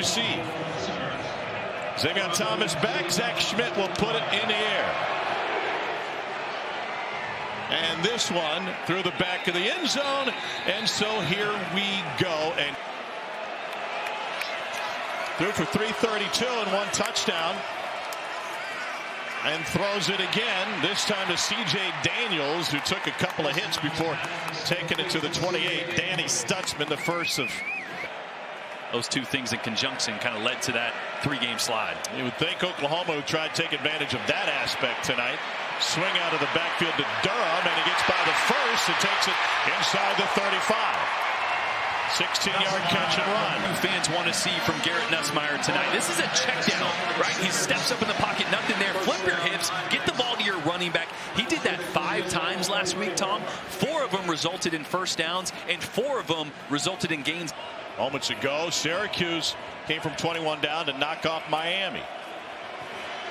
receive. Xavier Thomas back. Zach Schmidt will put it in the air. And this one through the back of the end zone. And so here we go. And threw for 332 and 1 touchdown. And throws it again, this time to C.J. Daniels, who took a couple of hits before taking it to the 28. Danny Stutzman, the first of those two things in conjunction, kind of led to that 3-game slide. You would think Oklahoma would try to take advantage of that aspect tonight. Swing out of the backfield to Durham, and he gets by the first and takes it inside the 35. 16-yard catch and run. Fans want to see from Garrett Nussmeier tonight. This is a check down, right? He steps up in the pocket, nothing there. Flip your hips, get the ball to your running back. He did that 5 times last week, Tom. 4 of them resulted in first downs, and 4 of them resulted in gains. Moments ago, Syracuse came from 21 down to knock off Miami.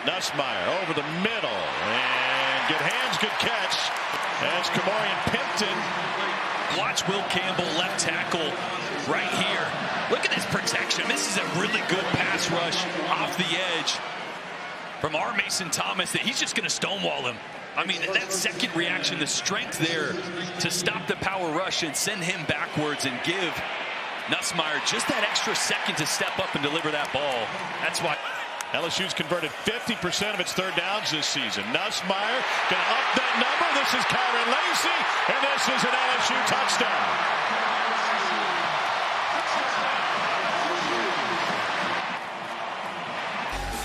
Nussmeier over the middle, and good hands, good catch. That's Kamarian Pimpton. Watch Will Campbell, left tackle, right here. Look at this protection. This is a really good pass rush off the edge from R. Mason Thomas that he's just going to stonewall him. I mean, that second reaction, the strength there to stop the power rush and send him backwards and give Nussmeier just that extra second to step up and deliver that ball. That's why LSU's converted 50% of its third downs this season. Nussmeier going to up that number. This is Kyron Lacy, and this is an LSU touchdown.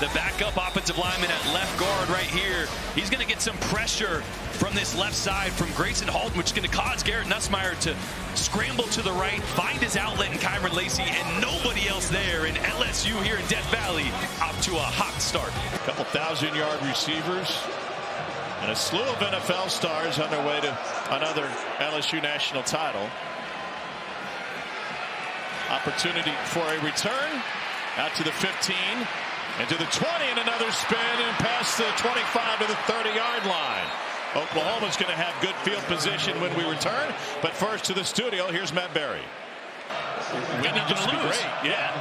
The backup offensive lineman at left guard right here. He's going to get some pressure from this left side from Grayson Halton, which is going to cause Garrett Nussmeier to scramble to the right, find his outlet in Kyron Lacy, and nobody else there. And LSU here in Death Valley up to a hot start. A couple 1,000-yard receivers and a slew of NFL stars on their way to another LSU national title. Opportunity for a return out to the 15. And to the 20, and another spin, and past the 25 to the 30-yard line. Oklahoma's going to have good field position when we return. But first to the studio, here's Matt Berry. We need to lose. Great. Yeah.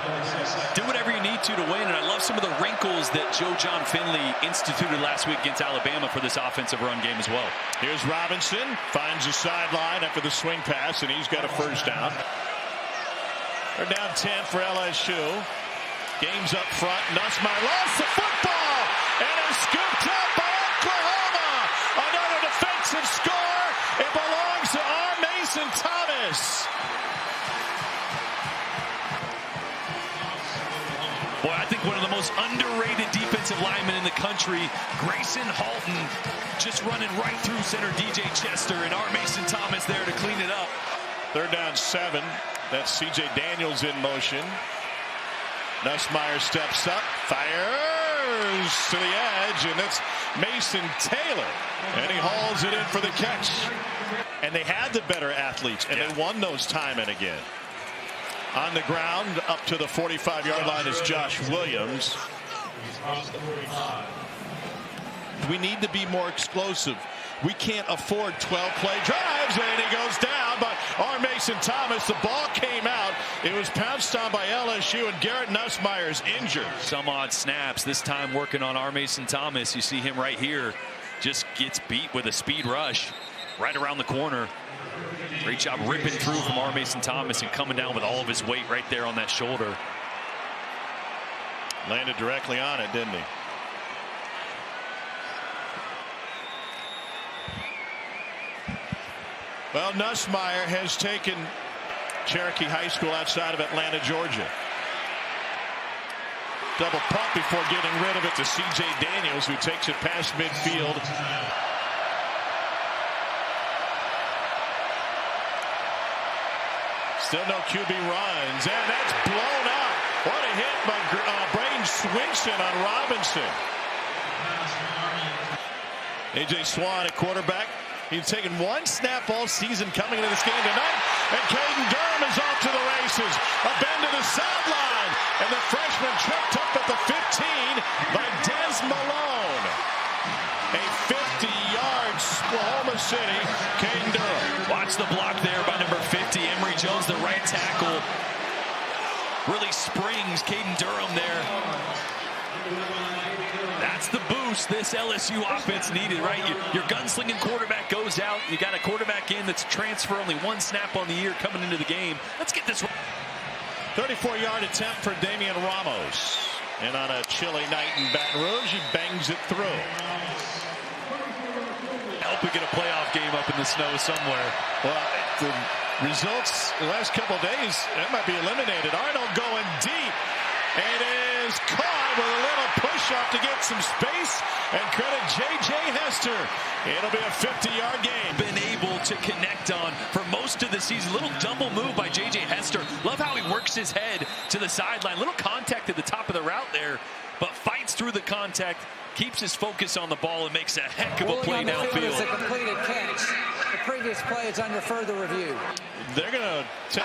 Do whatever you need to win. And I love some of the wrinkles that Joe John Finley instituted last week against Alabama for this offensive run game as well. Here's Robinson, finds the sideline after the swing pass, and he's got a first down. They're down 10 for LSU. Game's up front. Nussmeier lost the football, and is scooped up by Oklahoma. Another defensive score. It belongs to R. Mason Thomas. Boy, I think one of the most underrated defensive linemen in the country, Grayson Halton, just running right through center DJ Chester, and R. Mason Thomas there to clean it up. Third down 7. That's C.J. Daniels in motion. Nussmeier steps up, fires to the edge, and it's Mason Taylor. And he hauls it in for the catch. And they had the better athletes, and they won those time and again. On the ground, up to the 45-yard line is Josh Williams. We need to be more explosive. We can't afford 12-play drives, and he goes down by R. Mason Thomas. The ball came out. It was pounced on by LSU, and Garrett Nussmeier is injured. Some odd snaps, this time working on R. Mason Thomas. You see him right here. Just gets beat with a speed rush right around the corner. Great job ripping through from R. Mason Thomas and coming down with all of his weight right there on that shoulder. Landed directly on it, didn't he? Well, Nussmeier has taken Cherokee High School outside of Atlanta, Georgia. Double pump before getting rid of it to C.J. Daniels, who takes it past midfield. Still no QB runs, and that's blown up. What a hit by Braden Swinson on Robinson. A.J. Swan at quarterback. He's taken one snap all season coming into this game tonight, and Caden Durham is off to the races. A bend to the sideline, and the freshman tripped up at the 15 by Des Malone. A 50-yard Oklahoma City, Caden Durham. Watch the block there by number 50, Emory Jones, the right tackle. Really springs Titans, Caden Durham there. That's the boost this LSU offense needed, right? Your gunslinging quarterback goes out. You got a quarterback in that's transfer, only one snap on the year coming into the game. Let's get this. 34-yard attempt for Damian Ramos. And on a chilly night in Baton Rouge, he bangs it through. I hope we get a playoff game up in the snow somewhere. Well, the results the last couple of days, that might be eliminated. Arnold going deep. And is caught with a little push-off to get some space. And credit J.J. Hester. It'll be a 50-yard game. Been able to connect on for most of the season. Little double move by J.J. Hester. Love how he works his head to the sideline. Little contact at the top of the route there, but fights through the contact, keeps his focus on the ball, and makes a heck of a play downfield. It's a completed catch. The previous play is under further review. They're going to take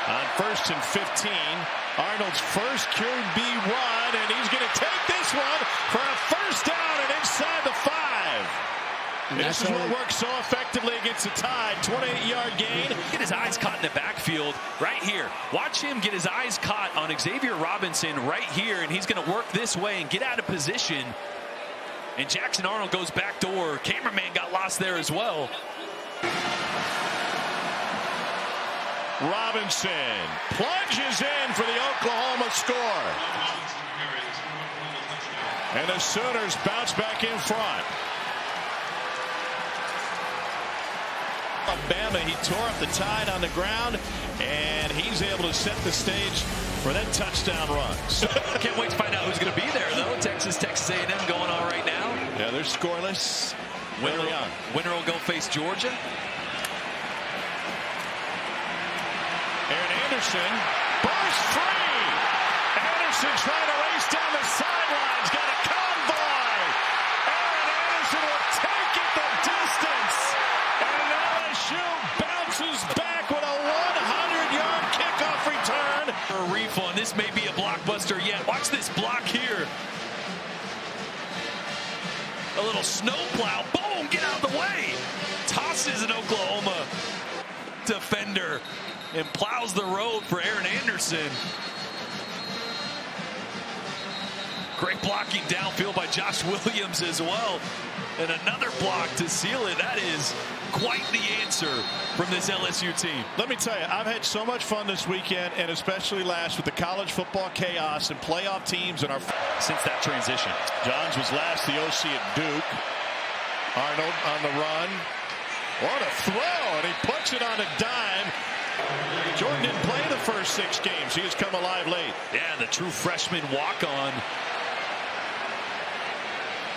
on 1st and 15. Arnold's first QB run, and he's going to take this one for a first down and inside the 5. This is what works so effectively against the Tide. 28-yard gain. Get his eyes caught in the backfield right here. Watch him get his eyes caught on Xavier Robinson right here, and he's going to work this way and get out of position. And Jackson Arnold goes back door. Cameraman got lost there as well. Robinson plunges in for the Oklahoma score. And the Sooners bounce back in front. Alabama, he tore up the Tide on the ground, and he's able to set the stage for that touchdown run. Can't wait to find out who's going to be there, though. Texas A&M going on right now. Yeah, they're scoreless. Winner will go face Georgia. Aaron Anderson bursts free. Anderson trying to race down the sidelines. Got a convoy. Aaron Anderson will take it the distance. And LSU bounces back with a 100-yard kickoff return. For a refund. This may be a blockbuster yet. Watch this block here. A little snowplow. Boom! Get out of the way. Tosses an Oklahoma defender and plows the road for Aaron Anderson. Great blocking downfield by Josh Williams as well. And another block to seal it. That is quite the answer from this LSU team. Let me tell you, I've had so much fun this weekend, and especially last with the college football chaos and playoff teams and our. Since that transition. Johns was last the OC at Duke. Arnold on the run. What a throw, and he puts it on a dime. Jordan didn't play the first 6 games. He has come alive late. Yeah, the true freshman walk-on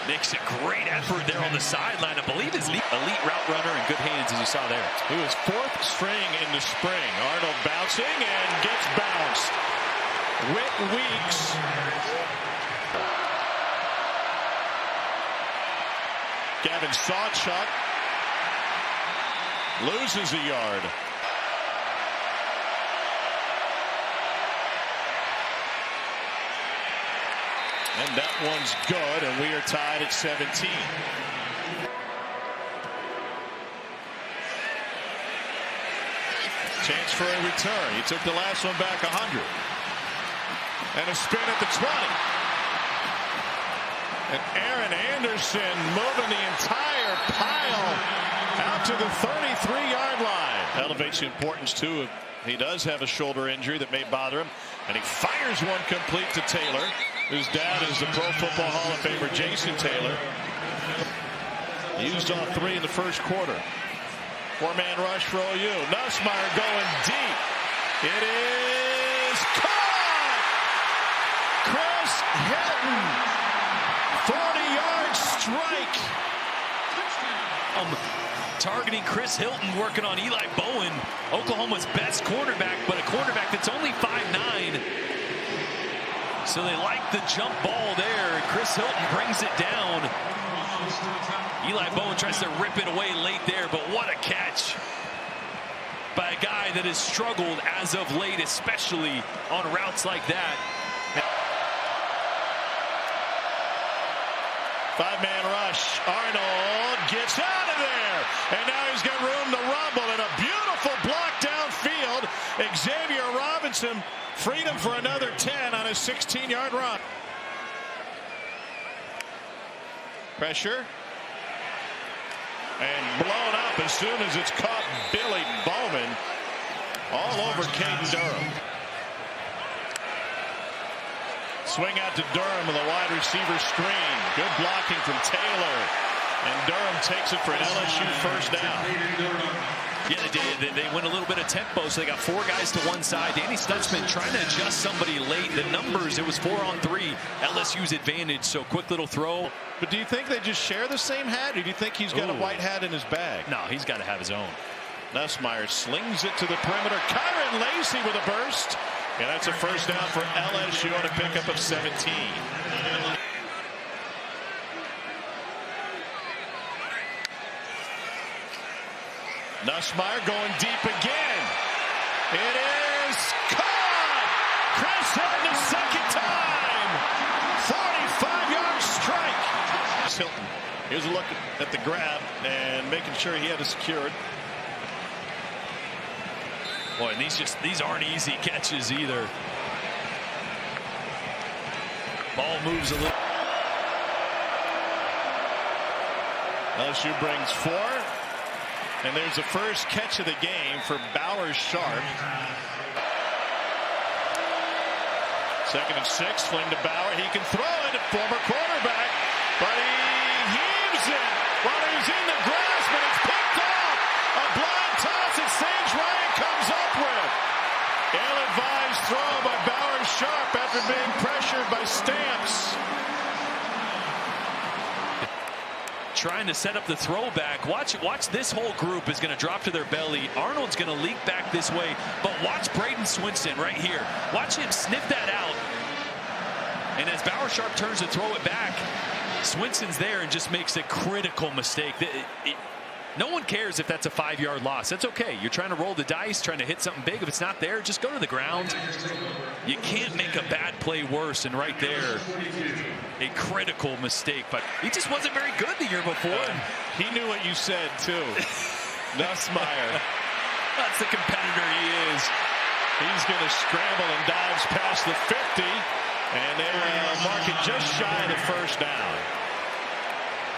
makes a great effort there on the sideline. I believe his elite route runner in good hands, as you saw there. He was 4th string in the spring. Arnold bouncing and gets bounced. Whit Weeks. Gavin Sawchuk loses a yard. And that one's good, and we are tied at 17. Chance for a return. He took the last one back 100. And a spin at the 20. And Aaron Anderson moving the entire pile out to the 33-yard line. Elevates the importance, too. He does have a shoulder injury that may bother him. And he fires one complete to Taylor, whose dad is the Pro Football Hall of Famer Jason Taylor. Used on 3 in the first quarter. 4-man rush for OU. Nussmeier going deep. It is caught! Chris Hilton. 40-yard strike. Targeting Chris Hilton, working on Eli Bowen, Oklahoma's best cornerback, but a cornerback that's only 5'9". So they like the jump ball there. Chris Hilton brings it down. Eli Bowen tries to rip it away late there, but what a catch by a guy that has struggled as of late, especially on routes like that. 5-man rush. Arnold gets out of there. And now he's got room to rumble. And a beautiful block downfield Xavier Robinson freed him for another 10 on a 16-yard run. Pressure. And blown up as soon as it's caught. Billy Bowman all over Caden Durham. Swing out to Durham with a wide receiver screen. Good blocking from Taylor. And Durham takes it for an LSU first down. Yeah, they did. They went a little bit of tempo, so they got 4 guys to one side. Danny Stutzman trying to adjust somebody late. The numbers, it was 4-on-3. LSU's advantage, so quick little throw. But do you think they just share the same hat, or do you think he's got a white hat in his bag? No, he's got to have his own. Nussmeier slings it to the perimeter. Kyron Lacey with a burst. And that's a first down for LSU on a pickup of 17. Nussmeier going deep again. It is caught. Chris Hilton a second time. 45-yard strike. Hilton. Here's a look at the grab and making sure he had it secured. Boy, and these aren't easy catches either. Ball moves a little. LSU brings 4. And there's the first catch of the game for Bauer-Sharp. 2nd and 6. Fling to Bauer. He can throw it. Former quarterback. But he heaves it while he's in the grasp. And it's picked off. A blind toss that Sage Ryan comes up with. Ill-advised throw by Bauer-Sharp after being pressured by Stamps. Trying to set up the throwback. Watch this whole group is going to drop to their belly. Arnold's going to leak back this way, but watch Braden Swinson right here. Watch him sniff that out. And as Bauer-Sharp turns to throw it back, Swinson's there and just makes a critical mistake. No one cares if that's a 5-yard loss. That's okay. You're trying to roll the dice, trying to hit something big. If it's not there, just go to the ground. You can't make a bad play worse. And right there, a critical mistake. But he just wasn't very good the year before. He knew what you said, too. Nussmeier. That's the competitor he is. He's going to scramble and dives past the 50. And they'll mark it just shy of the first down.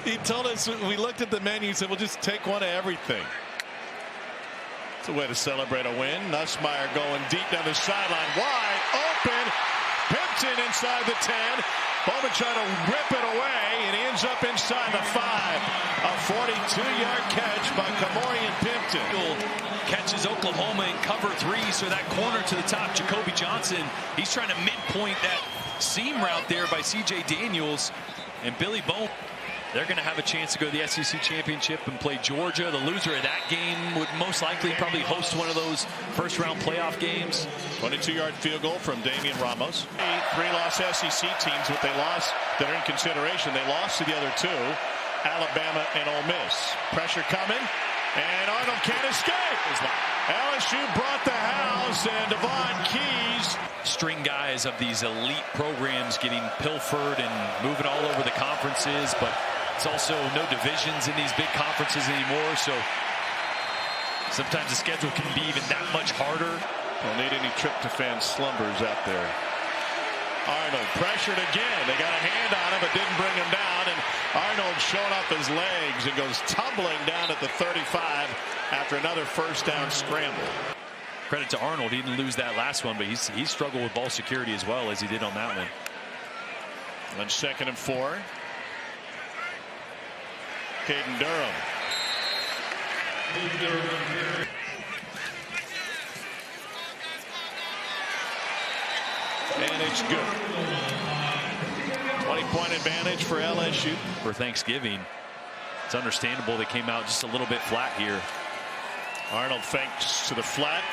He told us, we looked at the menu, he said, we'll just take one of everything. It's a way to celebrate a win. Nussmeier going deep down the sideline, wide open. Pimpton inside the 10. Bowman trying to rip it away, and he ends up inside the 5. A 42-yard catch by Kamorian Pimpton. Catches Oklahoma in cover 3, so that corner to the top, Jacoby Johnson, he's trying to midpoint that seam route there by C.J. Daniels. And Billy Bowman, they're going to have a chance to go to the SEC Championship and play Georgia. The loser of that game would most likely probably host one of those first-round playoff games. 22-yard field goal from Damian Ramos. 3-loss SEC teams, what they lost that are in consideration. They lost to the other 2, Alabama and Ole Miss. Pressure coming, and Arnold can't escape. LSU brought the house, and Devon Keys. String guys of these elite programs getting pilfered and moving all over the conferences, but it's also no divisions in these big conferences anymore, so sometimes the schedule can be even that much harder. Don't need any tryptophan slumbers out there. Arnold pressured again. They got a hand on him, but didn't bring him down, and Arnold showing up his legs and goes tumbling down at the 35 after another first down scramble. Credit to Arnold. He didn't lose that last one, but he struggled with ball security as well as he did on that one. On 2nd and 4. Caden Durham. And it's good. 20-point advantage for LSU. For Thanksgiving, it's understandable they came out just a little bit flat here. Arnold fakes to the flat.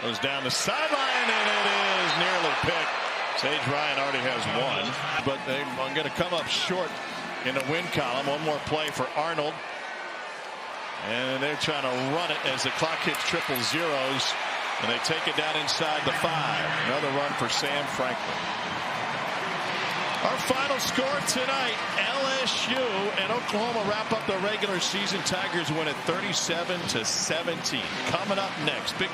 Goes down the sideline, and it is nearly picked. Sage Ryan already has 1, but they're going to come up short in the win column. One more play for Arnold. And they're trying to run it as the clock hits triple zeros. And they take it down inside the 5. Another run for Sam Franklin. Our final score tonight, LSU and Oklahoma wrap up the regular season. Tigers win at 37-17. Coming up next, big